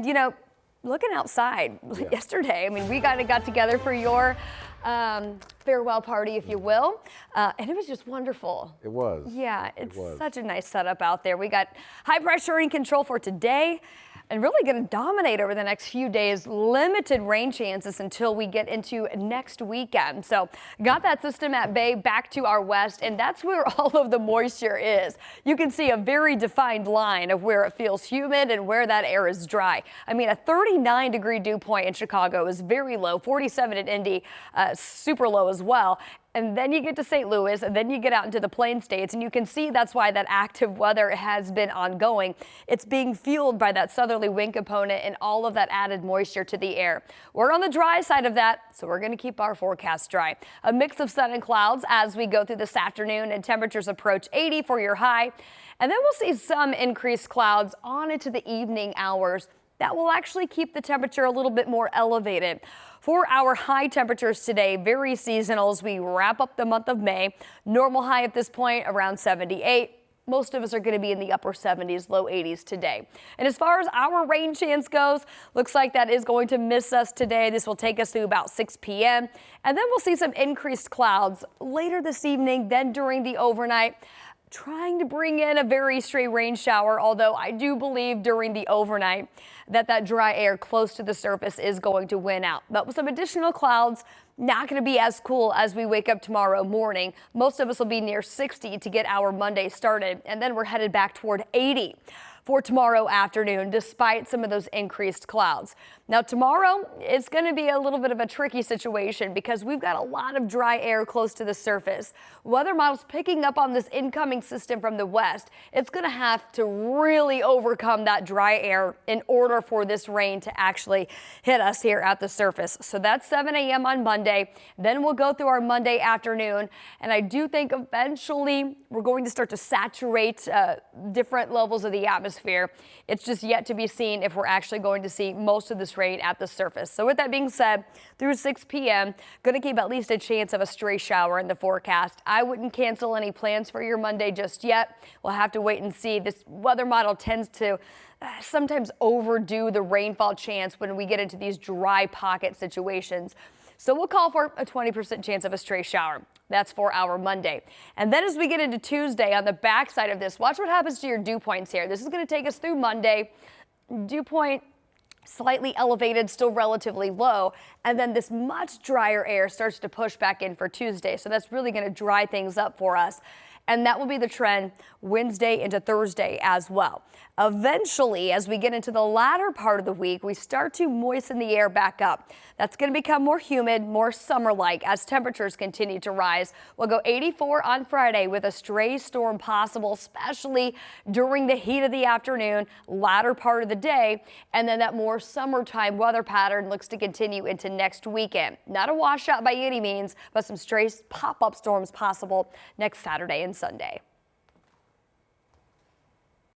You know, looking outside yesterday, I mean, we got together for your farewell party, if you will, and it was just wonderful. It was. Yeah, it's such a nice setup out there. We got high pressure in control for today and really going to dominate over the next few days. Limited rain chances until we get into next weekend. So got that system at bay back to our west, and that's where all of the moisture is. You can see a very defined line of where it feels humid and where that air is dry. I mean, a 39-degree dew point in Chicago is very low, 47 in Indy, super low as well. And then you get to St. Louis, and then you get out into the Plain States, and you can see that's why that active weather has been ongoing. It's being fueled by that southerly wind component and all of that added moisture to the air. We're on the dry side of that, so we're going to keep our forecast dry. A mix of sun and clouds as we go through this afternoon, and temperatures approach 80 for your high. And then we'll see some increased clouds on into the evening hours. That will actually keep the temperature a little bit more elevated. For our high temperatures today, very seasonal as we wrap up the month of May. Normal high at this point around 78. Most of us are going to be in the upper 70s, low 80s today. And as far as our rain chance goes, looks like that is going to miss us today. This will take us through about 6 p.m. And then we'll see some increased clouds later this evening, then during the overnight. Trying to bring in a very stray rain shower, although I do believe during the overnight that dry air close to the surface is going to win out. But with some additional clouds, not going to be as cool as we wake up tomorrow morning. Most of us will be near 60 to get our Monday started, and then we're headed back toward 80 for tomorrow afternoon, despite some of those increased clouds. Now tomorrow, it's going to be a little bit of a tricky situation because we've got a lot of dry air close to the surface. Weather models picking up on this incoming system from the west. It's going to have to really overcome that dry air in order for this rain to actually hit us here at the surface. So that's 7 a.m. on Monday. Then we'll go through our Monday afternoon. And I do think eventually we're going to start to saturate different levels of the atmosphere. It's just yet to be seen if we're actually going to see most of this rain at the surface. So with that being said, through 6 p.m., going to keep at least a chance of a stray shower in the forecast. I wouldn't cancel any plans for your Monday just yet. We'll have to wait and see. This weather model tends to sometimes overdo the rainfall chance when we get into these dry pocket situations. So we'll call for a 20% chance of a stray shower. That's for our Monday. And then as we get into Tuesday, on the backside of this, watch what happens to your dew points here. This is going to take us through Monday. Dew point slightly elevated, still relatively low. And then this much drier air starts to push back in for Tuesday. So that's really going to dry things up for us. And that will be the trend Wednesday into Thursday as well. Eventually, as we get into the latter part of the week, we start to moisten the air back up. That's going to become more humid, more summer-like as temperatures continue to rise. We'll go 84 on Friday with a stray storm possible, especially during the heat of the afternoon, latter part of the day. And then that more summertime weather pattern looks to continue into next weekend. Not a washout by any means, but some stray pop-up storms possible next Saturday and Sunday.